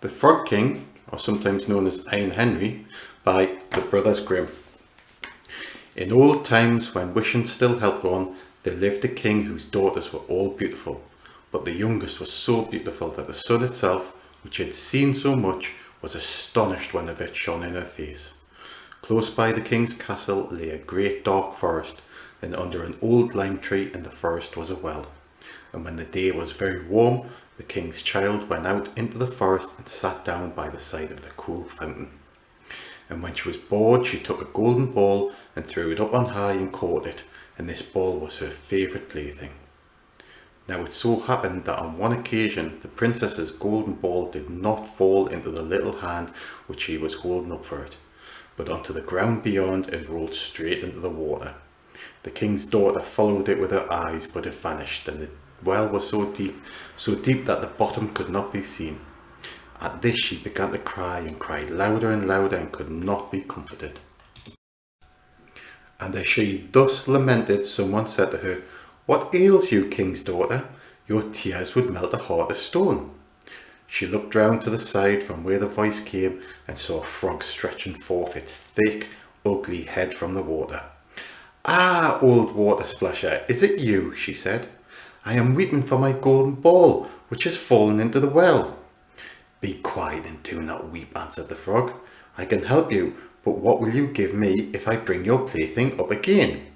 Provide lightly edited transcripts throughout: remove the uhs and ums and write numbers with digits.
The Frog King, or sometimes known as Iron Henry, by the Brothers Grimm. In old times, when wishing still helped one, there lived a king whose daughters were all beautiful, but the youngest was so beautiful that the sun itself, which had seen so much, was astonished when the it shone in her face. Close by the king's castle lay a great dark forest, and under an old lime tree in the forest was a well. And when the day was very warm, the king's child went out into the forest and sat down by the side of the cool fountain. And when she was bored, she took a golden ball and threw it up on high and caught it, and this ball was her favourite plaything. Now it so happened that on one occasion the princess's golden ball did not fall into the little hand which she was holding up for it, but onto the ground beyond and rolled straight into the water. The king's daughter followed it with her eyes, but it vanished, and the well was so deep that the bottom could not be seen. At this she began to cry, and cried louder and louder, and could not be comforted. And as she thus lamented, someone said to her, "What ails you, king's daughter? Your tears would melt a heart of stone." She looked round to the side from where the voice came, and saw a frog stretching forth its thick, ugly head from the water. "Ah, old water splasher, is it you?" she said. "I am weeping for my golden ball, which has fallen into the well." "Be quiet and do not weep," answered the frog. "I can help you, but what will you give me if I bring your plaything up again?"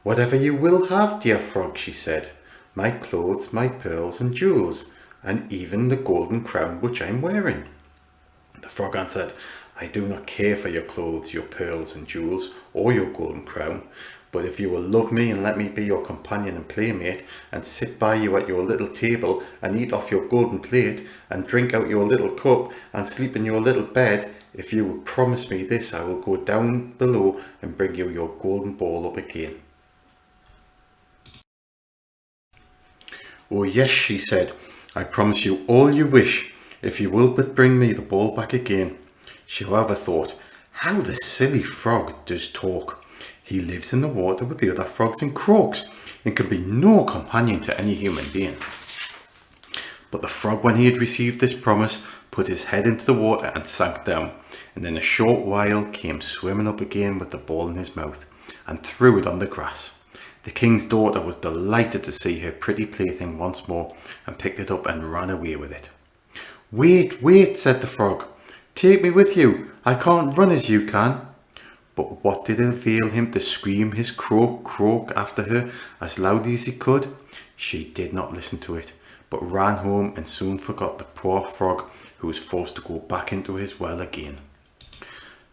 "Whatever you will have, dear frog," she said. "My clothes, my pearls and jewels, and even the golden crown which I am wearing." The frog answered, "I do not care for your clothes, your pearls and jewels, or your golden crown, but if you will love me and let me be your companion and playmate, and sit by you at your little table, and eat off your golden plate, and drink out your little cup, and sleep in your little bed, if you will promise me this, I will go down below and bring you your golden ball up again." "Oh yes," she said, "I promise you all you wish, if you will but bring me the ball back again." She however thought, "How the silly frog does talk. He lives in the water with the other frogs and croaks, and can be no companion to any human being." But the frog, when he had received this promise, put his head into the water and sank down, and in a short while came swimming up again with the ball in his mouth, and threw it on the grass. The king's daughter was delighted to see her pretty plaything once more, and picked it up and ran away with it. "Wait, wait," said the frog. "Take me with you. I can't run as you can." But what did it avail him to scream his croak, croak after her as loudly as he could? She did not listen to it, but ran home and soon forgot the poor frog, who was forced to go back into his well again.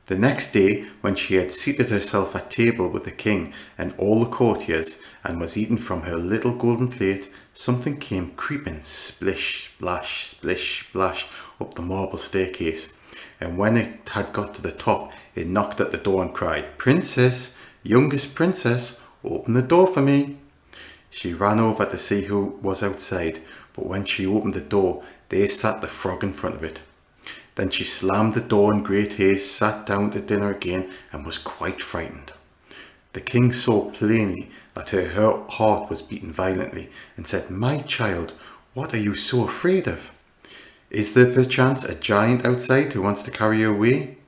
The next day, when she had seated herself at table with the king and all the courtiers, and was eating from her little golden plate, something came creeping splish, splash, splish, splash up the marble staircase. And when it had got to the top, it knocked at the door and cried, "Princess, youngest princess, open the door for me." She ran over to see who was outside, but when she opened the door, there sat the frog in front of it. Then she slammed the door in great haste, sat down to dinner again, and was quite frightened. The king saw plainly that her heart was beating violently, and said, "My child, what are you so afraid of? Is there perchance a giant outside who wants to carry you away?"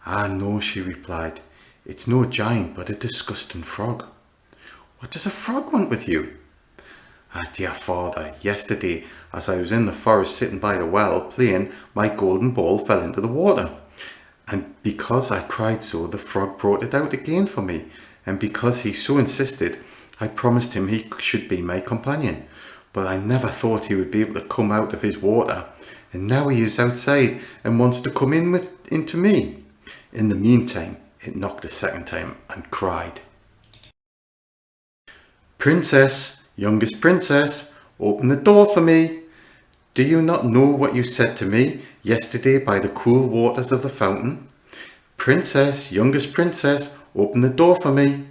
"Ah, no," she replied. "It's no giant, but a disgusting frog." "What does a frog want with you?" "Ah, dear father, yesterday, as I was in the forest sitting by the well playing, my golden ball fell into the water. And because I cried so, the frog brought it out again for me. And because he so insisted, I promised him he should be my companion. But I never thought he would be able to come out of his water. And now he is outside and wants to come into me." In the meantime, it knocked a second time and cried, "Princess, youngest princess, open the door for me. Do you not know what you said to me yesterday by the cool waters of the fountain? Princess, youngest princess, open the door for me."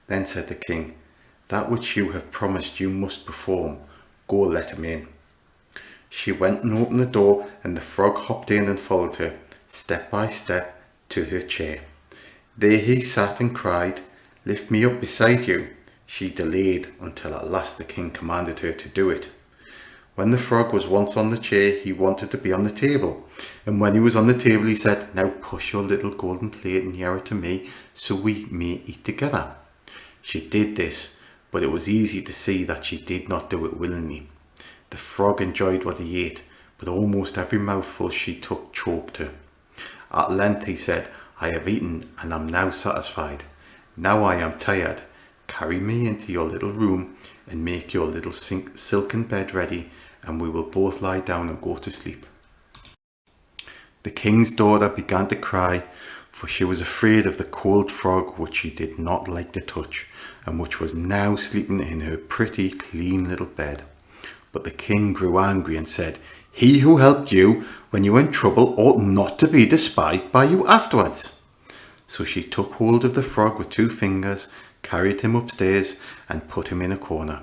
Then said the king, "That which you have promised you must perform. Go, let him in." She went and opened the door, and the frog hopped in and followed her, step by step, to her chair. There he sat and cried, "Lift me up beside you." She delayed until at last the king commanded her to do it. When the frog was once on the chair, he wanted to be on the table. And when he was on the table, he said, "Now push your little golden plate nearer to me so we may eat together." She did this, but it was easy to see that she did not do it willingly. The frog enjoyed what he ate, but almost every mouthful she took choked her. At length he said, "I have eaten and am now satisfied. Now I am tired. Carry me into your little room and make your little silken bed ready, and we will both lie down and go to sleep." The king's daughter began to cry, for she was afraid of the cold frog which she did not like to touch, and which was now sleeping in her pretty, clean little bed. But the king grew angry and said, "He who helped you when you were in trouble ought not to be despised by you afterwards." So she took hold of the frog with 2 fingers, carried him upstairs, and put him in a corner.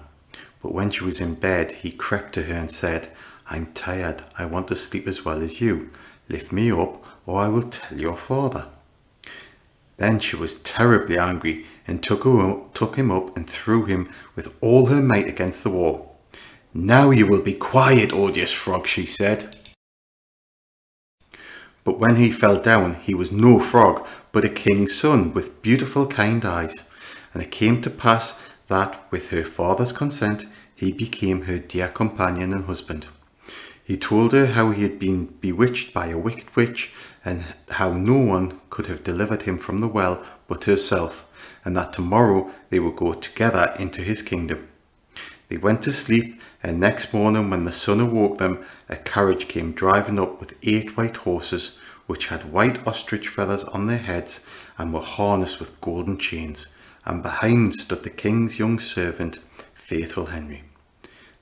But when she was in bed, he crept to her and said, "I'm tired. I want to sleep as well as you. Lift me up, or I will tell your father." Then she was terribly angry and took him up and threw him with all her might against the wall. "Now you will be quiet, odious frog," she said. But when he fell down, he was no frog, but a king's son with beautiful, kind eyes. And it came to pass that, with her father's consent, he became her dear companion and husband. He told her how he had been bewitched by a wicked witch, and how no one could have delivered him from the well but herself, and that tomorrow they would go together into his kingdom. They went to sleep, and next morning when the sun awoke them, a carriage came driving up with 8 white horses, which had white ostrich feathers on their heads and were harnessed with golden chains, and behind stood the king's young servant, Faithful Henry.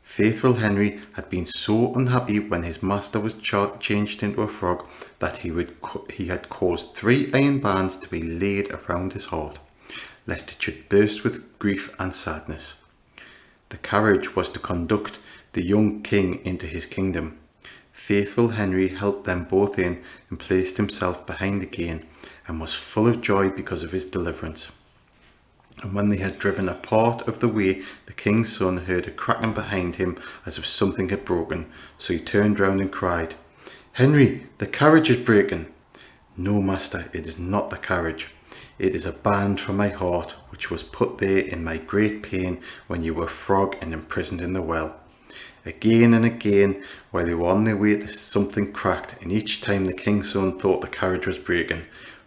Faithful Henry had been so unhappy when his master was changed into a frog that he had caused 3 iron bands to be laid around his heart, lest it should burst with grief and sadness. The carriage was to conduct the young king into his kingdom. Faithful Henry helped them both in and placed himself behind again, and was full of joy because of his deliverance. And when they had driven a part of the way, the king's son heard a cracking behind him as if something had broken. So he turned round and cried, "Henry, the carriage is breaking." "No, master, it is not the carriage. It is a band from my heart, which was put there in my great pain when you were a frog and imprisoned in the well." Again and again, while they were on their way, something cracked, and each time the king's son thought the carriage was breaking.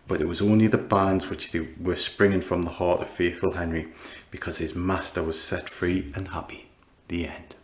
But it was only the bands which they were springing from the heart of Faithful Henry, because his master was set free and happy. The end.